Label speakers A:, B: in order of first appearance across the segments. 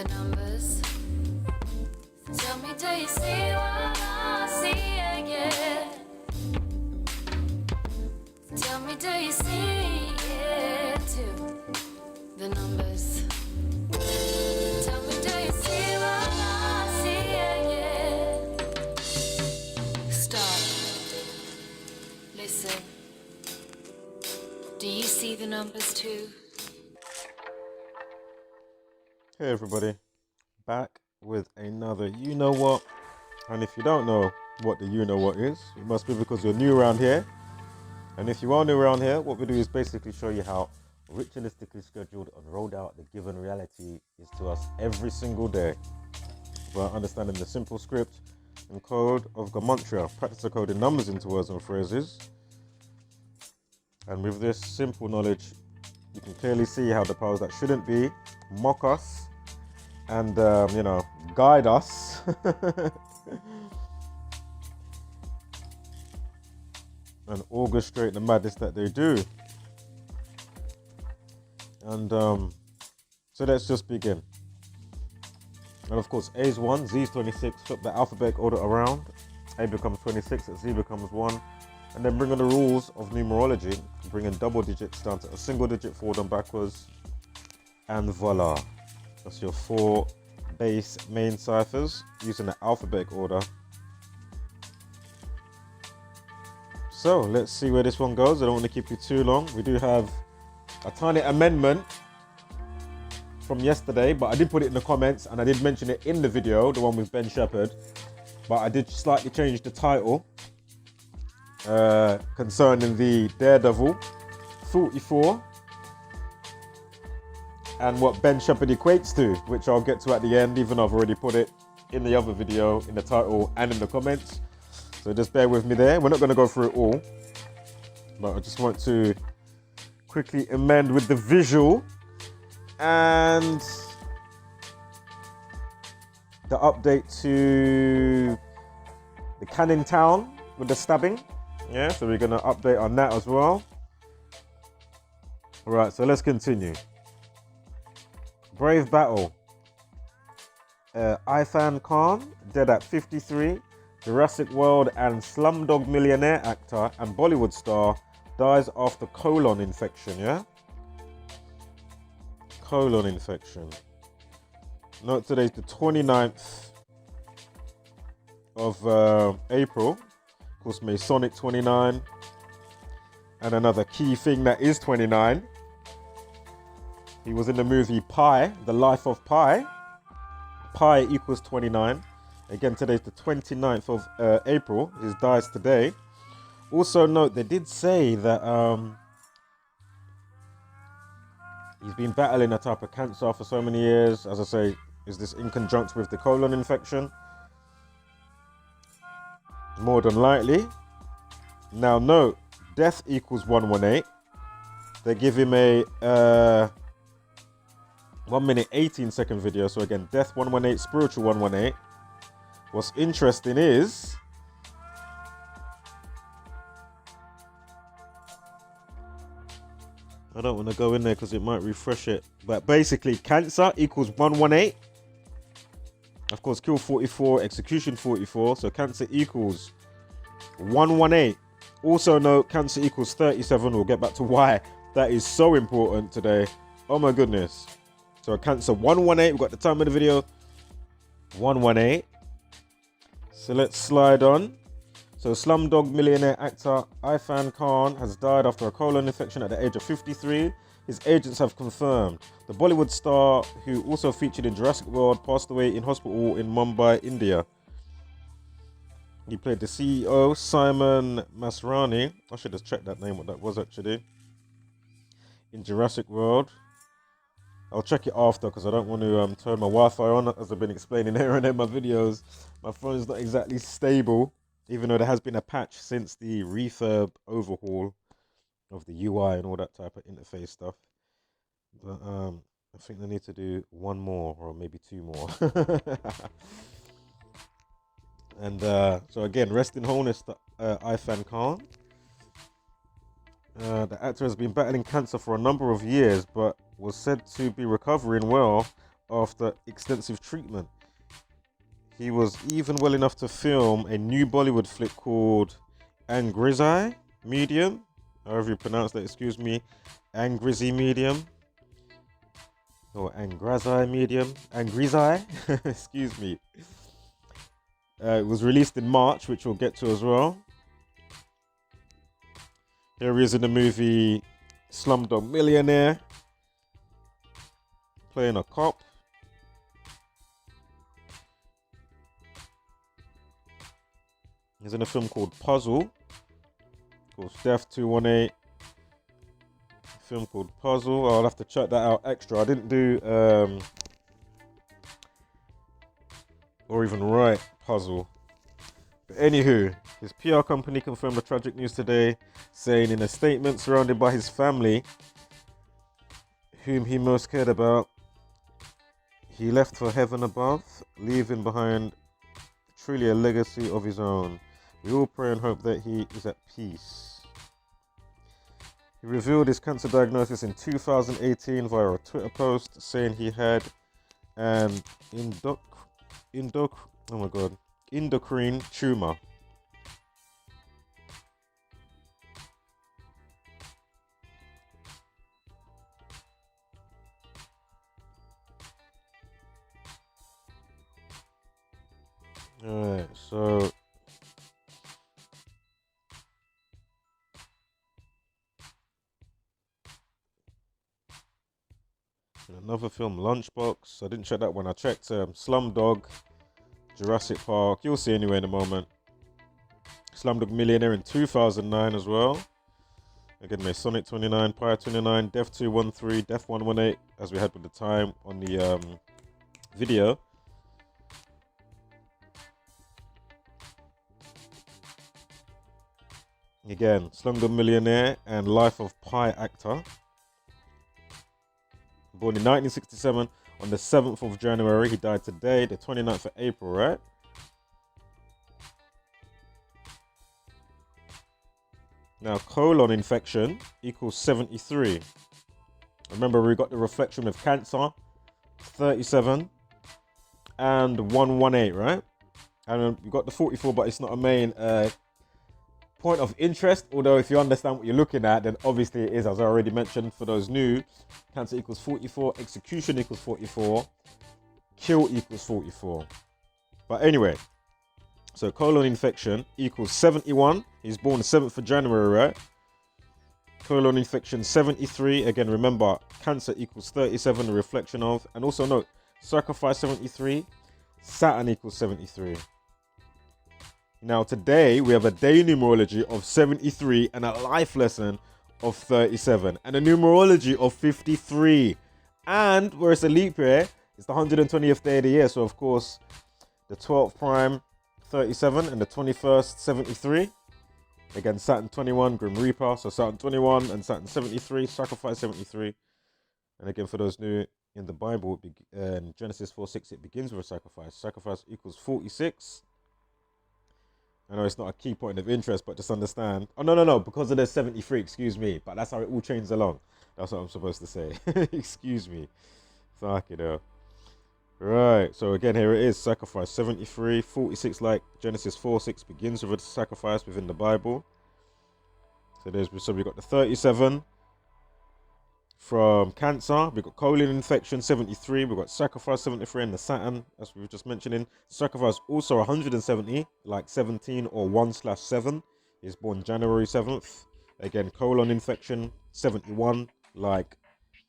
A: the numbers. Tell me, do you see what I see again? Tell me, do you see it too? The numbers. Tell me, do you see what I see again? Stop. Listen. Do you see the numbers too?
B: Hey everybody, back with another you know what. And if you don't know what the you know what is, it must be because you're new around here. And if you are new around here, what we do is basically show you how ritualistically scheduled and rolled out the given reality is to us every single day. By understanding the simple script and code of Gematria, practice the code in numbers into words and phrases. And with this simple knowledge, you can clearly see how the powers that shouldn't be mock us and, guide us and orchestrate the madness that they do. And so let's just begin. And of course, A is 1, Z is 26, flip the alphabet order around. A becomes 26, Z becomes 1. And then bring on the rules of numerology, bringing double digits down to a single digit forward and backwards. And voila. That's your 4 base main ciphers using the alphabetic order. So let's see where this one goes. I don't want to keep you too long. We do have a tiny amendment from yesterday, but I did put it in the comments and I did mention it in the video, the one with Ben Shepherd. But I did slightly change the title concerning the Daredevil 44 and what Ben Shepherd equates to, which I'll get to at the end, even though I've already put it in the other video, in the title and in the comments. So just bear with me there. We're not going to go through it all, but I just want to quickly amend with the visual and the update to the Canning Town with the stabbing. Yeah, so we're going to update on that as well. All right, so let's continue. Brave battle. Irrfan Khan, dead at 53. Jurassic World and Slumdog Millionaire actor and Bollywood star dies after colon infection, yeah? Colon infection. Note today's the 29th of April. Of course, Masonic 29. And another key thing that is 29. He was in the movie Pi, The Life of Pi. Pi equals 29. Again, today's the 29th of April. His dies today. Also note, they did say that he's been battling a type of cancer for so many years. As I say, is this in conjunction with the colon infection? More than likely. Now note, death equals 118. They give him a 1 minute 18 second video. So again, death 118, spiritual 118. What's interesting is I don't want to go in there because it might refresh it. But basically, cancer equals 118. Of course, kill 44, execution 44. So cancer equals 118. Also note, cancer equals 37. We'll get back to why that is so important today. Oh my goodness. So cancer 118. We've got the time of the video. 118. So let's slide on. So Slumdog Millionaire actor Irrfan Khan has died after a colon infection at the age of 53. His agents have confirmed. The Bollywood star, who also featured in Jurassic World, passed away in hospital in Mumbai, India. He played the CEO, Simon Masrani. I should have checked that name, what that was actually. In Jurassic World. I'll check it after because I don't want to turn my Wi-Fi on, as I've been explaining here and in my videos. My phone is not exactly stable, even though there has been a patch since the refurb overhaul of the UI and all that type of interface stuff. But I think they need to do one more or maybe 2 more. And so again, rest in wholeness to Irrfan Khan. The actor has been battling cancer for a number of years, but was said to be recovering well after extensive treatment. He was even well enough to film a new Bollywood flick called Angrizai Medium, however you pronounce that, excuse me, Angrizai Medium, or Angrazai Medium, Angrizai, excuse me. It was released in March, which we'll get to as well. Here he is in the movie Slumdog Millionaire, playing a cop. He's in a film called Puzzle, called Death 218. A film called Puzzle. I'll have to check that out extra. I didn't do or even write Puzzle. But anywho, his PR company confirmed the tragic news today, saying in a statement surrounded by his family, whom he most cared about, he left for heaven above, leaving behind truly a legacy of his own. We all pray and hope that he is at peace. He revealed his cancer diagnosis in 2018 via a Twitter post, saying he had an endocrine tumor. Alright, so another film, Lunchbox. I didn't check that one. I checked Slumdog, Jurassic Park. You'll see anyway in a moment. Slumdog Millionaire in 2009 as well. Again, Masonic 29, Pi 29, Def 213, Def 118, as we had with the time on the video. Again, Slumdog Millionaire and Life of Pi Actor. Born in 1967 on the 7th of January. He died today, the 29th of April, right? Now, colon infection equals 73. Remember, we got the reflection of cancer, 37, and 118, right? And you got the 44, but it's not a main point of interest, although if you understand what you're looking at, then obviously it is, as I already mentioned. For those new, cancer equals 44, execution equals 44, kill equals 44. But anyway, so colon infection equals 71. He's born the 7th of January, right? Colon infection 73. Again, remember, cancer equals 37, the reflection of, and also note, sacrifice 73, Saturn equals 73. Now today we have a day numerology of 73 and a life lesson of 37 and a numerology of 53. And where it's a leap year, it's the 120th day of the year. So of course, the 12th prime 37 and the 21st 73. Again, Saturn 21, Grim Reaper. So Saturn 21 and Saturn 73, sacrifice 73. And again, for those new in the Bible, Genesis 4:6, it begins with a sacrifice. Sacrifice equals 46. I know it's not a key point of interest, but just understand. Oh, no, because of the 73, excuse me. But that's how it all chains along. That's what I'm supposed to say. Excuse me. Fuck it up. Right, so again, here it is. Sacrifice 73, 46, like Genesis 4:6 begins with a sacrifice within the Bible. So we've got the 37 from cancer. We've got colon infection 73. We've got sacrifice 73 and the Saturn, as we were just mentioning. Sacrifice also 170, like 17 or 1/7. He's born January 7th. Again, colon infection 71, like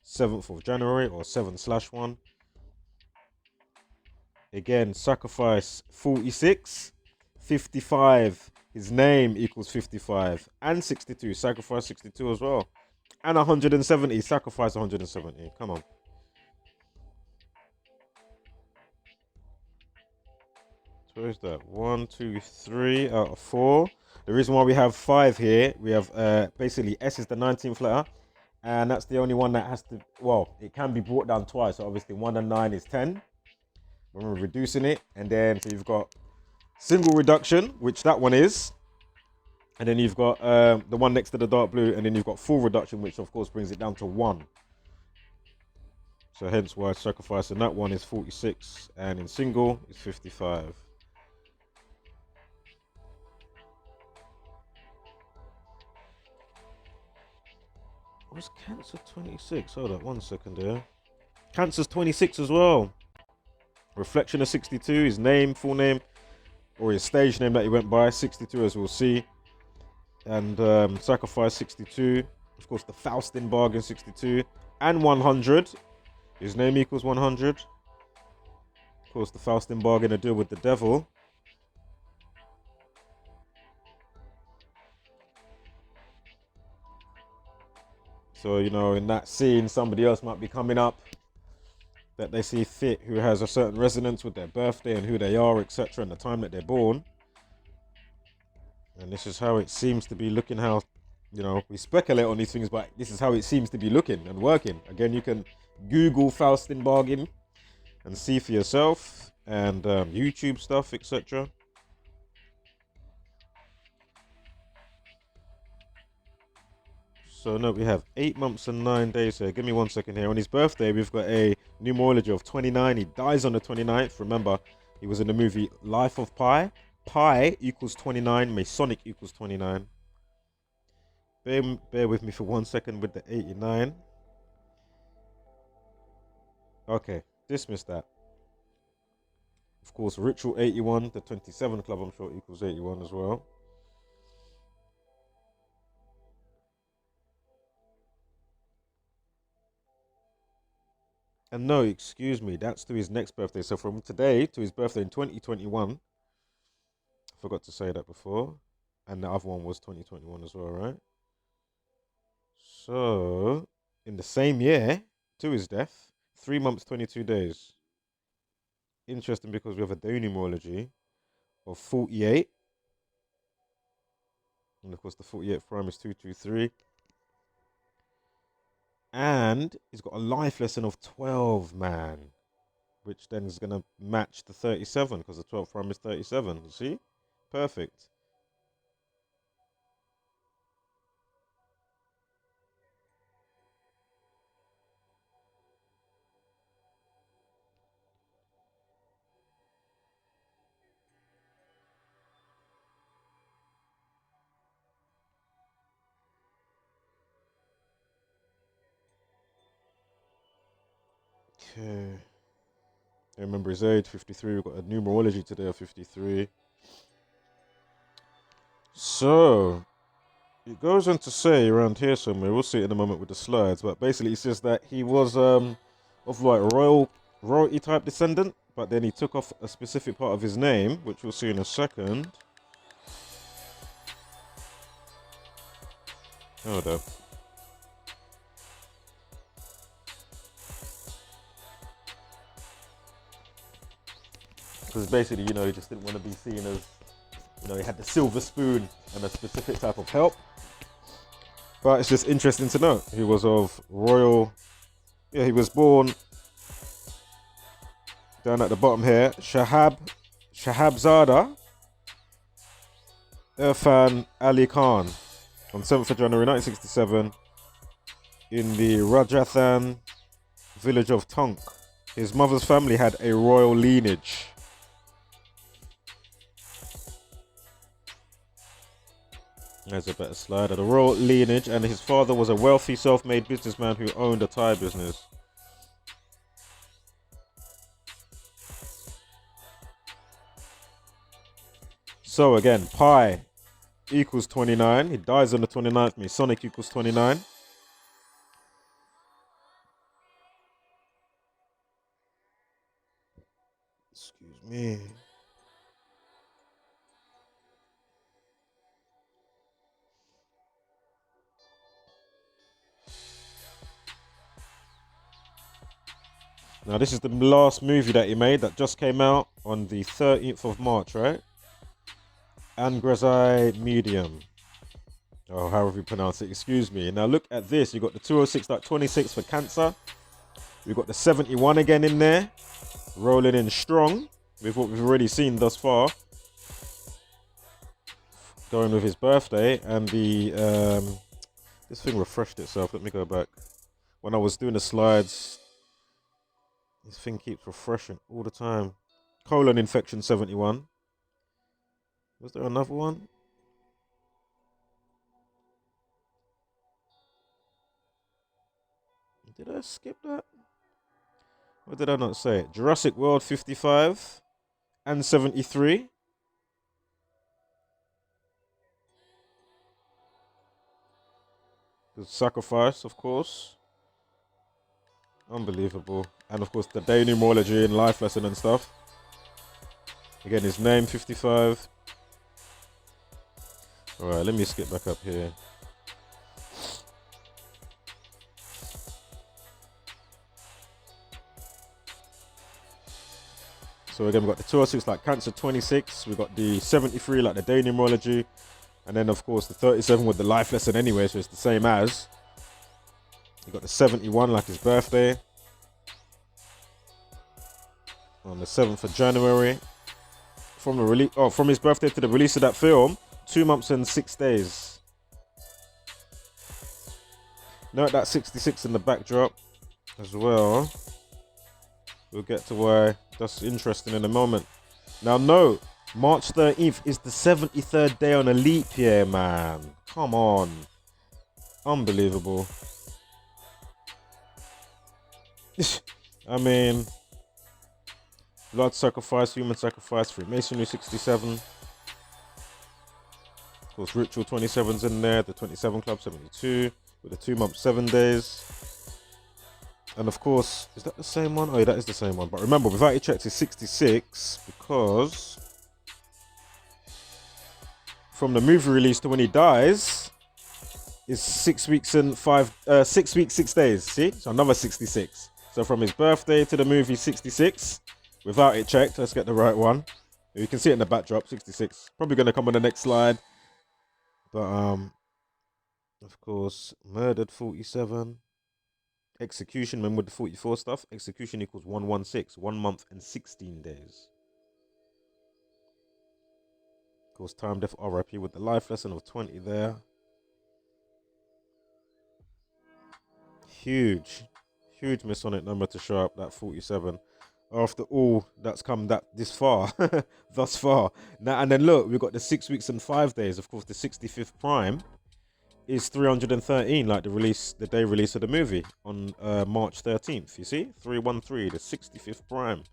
B: 7th of January or 7/1. Again, sacrifice 46, 55. His name equals 55 and 62. Sacrifice 62 as well. And 170, sacrifice 170. Come on. So where's that? 1, 2, 3 out of 4. The reason why we have 5 here, we have basically S is the 19th letter. And that's the only one that has to, well, it can be brought down twice. So obviously 1 and 9 is 10. When we're reducing it. And then so you've got single reduction, which that one is. And then you've got the one next to the dark blue, and then you've got full reduction, which of course brings it down to 1. So hence why sacrifice in that one is 46 and in single is 55. Was Cancer 26? Hold on 1 second here. Cancer's 26 as well. Reflection of 62, his name, full name, or his stage name that he went by, 62 as we'll see. And sacrifice 62. Of course, the Faustin bargain 62. And 100. His name equals 100. Of course, the Faustin bargain, a deal with the devil. So, you know, in that scene, somebody else might be coming up that they see fit who has a certain resonance with their birthday and who they are, etc., and the time that they're born. And this is how it seems to be looking, how, you know, we speculate on these things, but this is how it seems to be looking and working. Again, you can Google Faustin bargain and see for yourself, and YouTube stuff, etc. So no, we have 8 months and 9 days here. Give me 1 second here. On his birthday, we've got a numerology of 29. He dies on the 29th. Remember, he was in the movie Life of Pi. Pi equals 29. Masonic equals 29. Bear with me for 1 second with the 89. Okay, dismiss that. Of course, Ritual 81, the 27 club, I'm sure, equals 81 as well. And no, excuse me, that's to his next birthday. So from today to his birthday in 2021, I forgot to say that before. And the other one was 2021 as well, right? So, in the same year to his death, 3 months, 22 days. Interesting, because we have a day numerology of 48. And of course, the 48th prime is 223. And he's got a life lesson of 12, man. Which then is going to match the 37, because the 12th prime is 37. You see? Perfect. Okay. I remember his age, 53. We've got a numerology today of 53. So, it goes on to say around here somewhere, we'll see it in a moment with the slides, but basically it says that he was of like royalty type descendant, but then he took off a specific part of his name, which we'll see in a second. Hold up. Because basically, you know, he just didn't want to be seen as, you know, he had the silver spoon and a specific type of help. But it's just interesting to know he was of royal. Yeah, he was born down at the bottom here. Shahabzada Irrfan Khan on 7th of January 1967 in the Rajasthan village of Tonk. His mother's family had a royal lineage. There's a better slide. Of the royal lineage, and his father was a wealthy self-made businessman who owned a Thai business. So again, pi equals 29. He dies on the 29th. Masonic equals 29. Excuse me. Now, this is the last movie that he made that just came out on the 13th of March, right? Angrazai Medium. Oh, however you pronounce it, excuse me. Now, look at this. You got the 206.26 for Cancer. We've got the 71 again in there. Rolling in strong with what we've already seen thus far. Going with his birthday. And the... this thing refreshed itself. Let me go back. When I was doing the slides... This thing keeps refreshing all the time. Colon infection 71. Was there another one? Did I skip that? Or did I not say it? Jurassic World 55 and 73. The sacrifice, of course. Unbelievable. And of course the day numerology and life lesson and stuff. Again, his name 55. Alright, let me skip back up here. So again, we've got the 206 like Cancer 26. We've got the 73 like the day numerology. And then of course the 37 with the life lesson anyway, so it's the same as. You got the 71 like his birthday. On the 7th of January. From the release, from his birthday to the release of that film, 2 months and 6 days. Note that 66 in the backdrop as well. We'll get to why that's interesting in a moment. Now note, March 13th is the 73rd day on a leap year, man. Come on. Unbelievable. I mean, blood sacrifice, human sacrifice, Freemasonry 67. Of course, Ritual 27's in there, the 27 Club 72, with the 2 months, 7 days. And of course, is that the same one? Oh yeah, that is the same one. But remember, without it checked, it's 66 because from the movie release to when he dies is 6 weeks and 6 weeks, 6 days. See? So another 66. So from his birthday to the movie 66, without it checked, let's get the right one. You can see it in the backdrop, 66. Probably going to come on the next slide. But of course, murdered 47. Execution, remember with the 44 stuff? Execution equals 116, 1 month and 16 days. Of course, time death RIP with the life lesson of 20 there. Huge Masonic number to show up, that 47. After all that's come this far, thus far. Now, and then look, we've got the 6 weeks and 5 days. Of course, the 65th prime is 313, like the day release of the movie on March 13th. You see, 313, the 65th prime,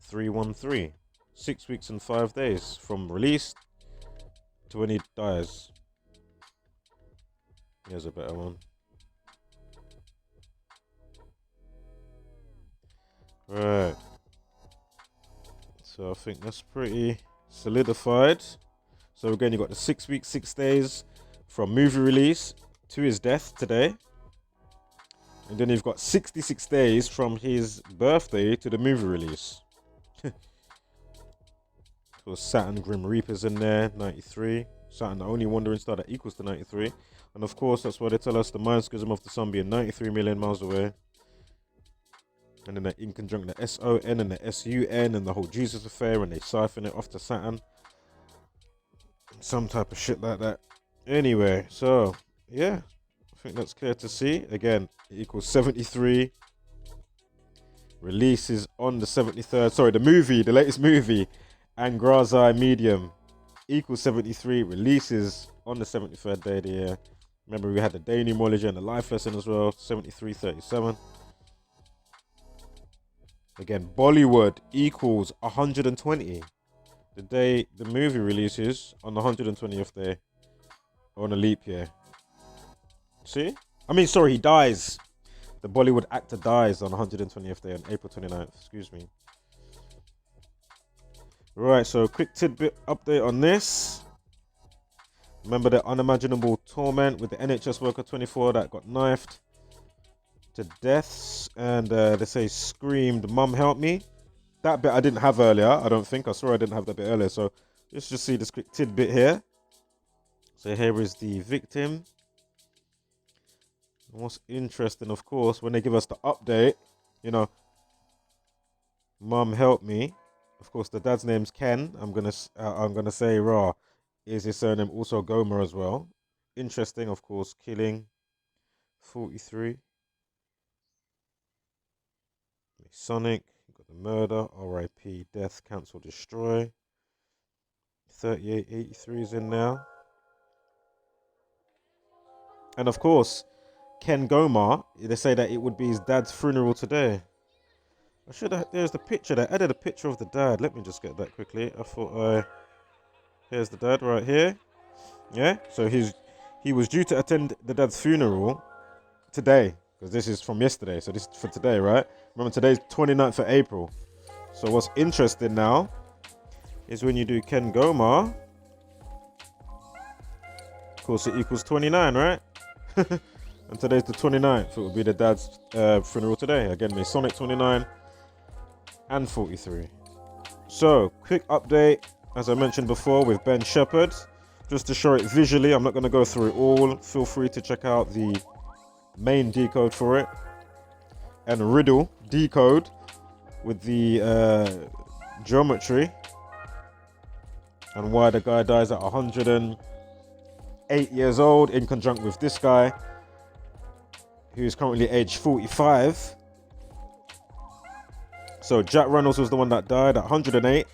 B: 313. 6 weeks and 5 days from release to when he dies. Here's a better one. Right. So I think that's pretty solidified. So again, you got the 6 weeks, 6 days from movie release to his death today. And then you've got 66 days from his birthday to the movie release. So Saturn Grim Reaper's in there, 93. Saturn, the only wandering star that equals to 93. And of course, that's why they tell us the mind schism of the sun being 93 million miles away. And then in conjunction the SON and the SUN and the whole Jesus affair, and they siphon it off to Saturn. Some type of shit like that. Anyway, so yeah, I think that's clear to see. Again, it equals 73. Releases on the 73rd. Sorry, the latest movie, Angrazi Medium, equals 73. Releases on the 73rd day of the year. Remember, we had the day numerology and the life lesson as well, 7337. Again, Bollywood equals 120. The day the movie releases on the 120th day on a leap year. See? I mean, sorry, he dies. The Bollywood actor dies on 120th day on April 29th. Excuse me. Right, so quick tidbit update on this. Remember the unimaginable torment with the NHS worker 24 that got knifed to deaths, and they say screamed, "Mum, help me." That bit I didn't have earlier, I don't think. I saw I didn't have that bit earlier, so let's just see this quick tidbit here. So here is the victim. And what's interesting, of course, when they give us the update, you know, "Mum, help me." Of course, the dad's name's Ken. I'm gonna say Ra. Is his surname also Gomer as well? Interesting, of course. Killing 43. Sonic. You got the murder. R.I.P. Death. Cancel. Destroy. 3883 is in now. And of course, Ken Gomar. They say that it would be his dad's funeral today. I should have. There's the picture. They added a picture of the dad. Let me just get that quickly. I thought here's the dad right here. Yeah. So he was due to attend the dad's funeral today, because this is from yesterday, so this is for today, right? Remember, today's 29th of April. So what's interesting now is when you do Ken Gomar, of course it equals 29, right? And today's the 29th. It will be the dad's funeral today. Again, Masonic 29 and 43. So quick update, as I mentioned before, with Ben Shepherd, just to show it visually. I'm not going to go through it all. Feel free to check out the main decode for it, and riddle decode with the geometry, and why the guy dies at 108 years old in conjunct with this guy who's currently age 45. So Jack Reynolds was the one that died at 108.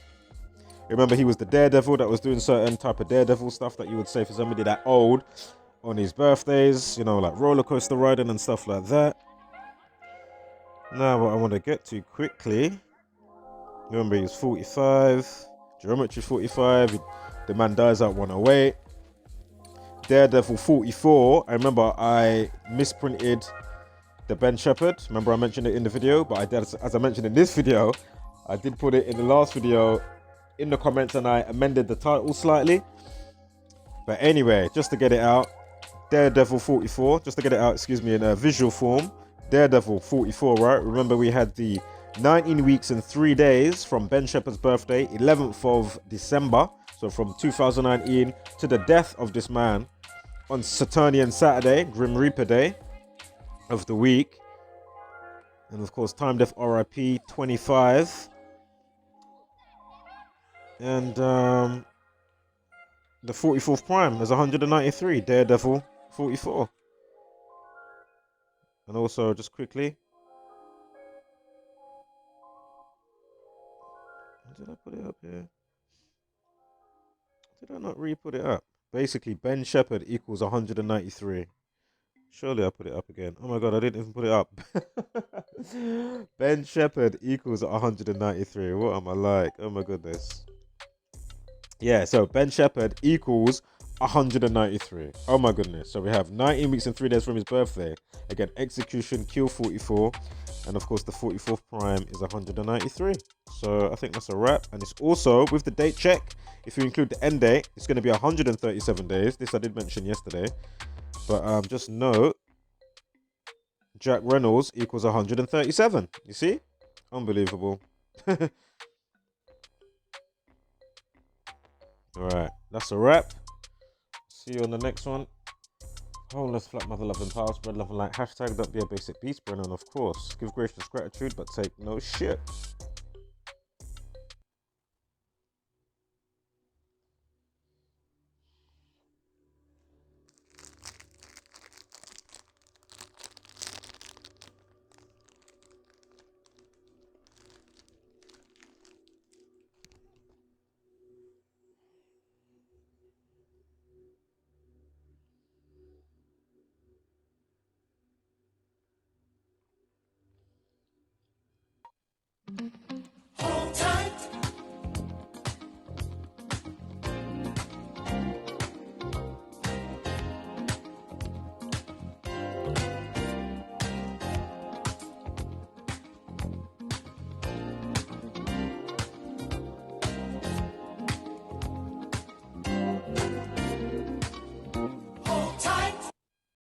B: Remember, he was the daredevil that was doing certain type of daredevil stuff that you would say for somebody that old on his birthdays, you know, like roller coaster riding and stuff like that. Now, what I want to get to quickly, remember, he's 45, geometry 45, the man dies at 108. Daredevil 44. I remember I misprinted the Ben Shepherd. Remember, I mentioned it in the video, but I did, as I mentioned in this video, I did put it in the last video in the comments, and I amended the title slightly. But anyway, just to get it out, Daredevil 44, just to get it out, excuse me, in a visual form. Daredevil 44, right? Remember, we had the 19 weeks and 3 days from Ben Shepherd's birthday, 11th of December. So from 2019 to the death of this man on Saturnian Saturday, Grim Reaper Day of the week. And of course, time death RIP 25. And the 44th prime is 193, Daredevil 44. And also, just quickly, did I put it up here? Did I not re-put it up? Basically, Ben Shepherd equals 193. Surely I put it up again. Oh my god, I didn't even put it up. Ben Shepherd equals 193. What am I like? Oh my goodness. Yeah, so Ben Shepherd equals 193. Oh my goodness. So we have 19 weeks and 3 days from his birthday. Again, execution, kill 44. And of course, the 44th prime is 193. So I think that's a wrap. And it's also, with the date check, if you include the end date, it's going to be 137 days. This I did mention yesterday. But just note, Jack Reynolds equals 137. You see? Unbelievable. Alright, that's a wrap. See you on the next one. Wholeness, flat mother, love and power, spread love and light. Hashtag don't be a basic beast, Brennan, of course. Give gracious gratitude, but take no shit.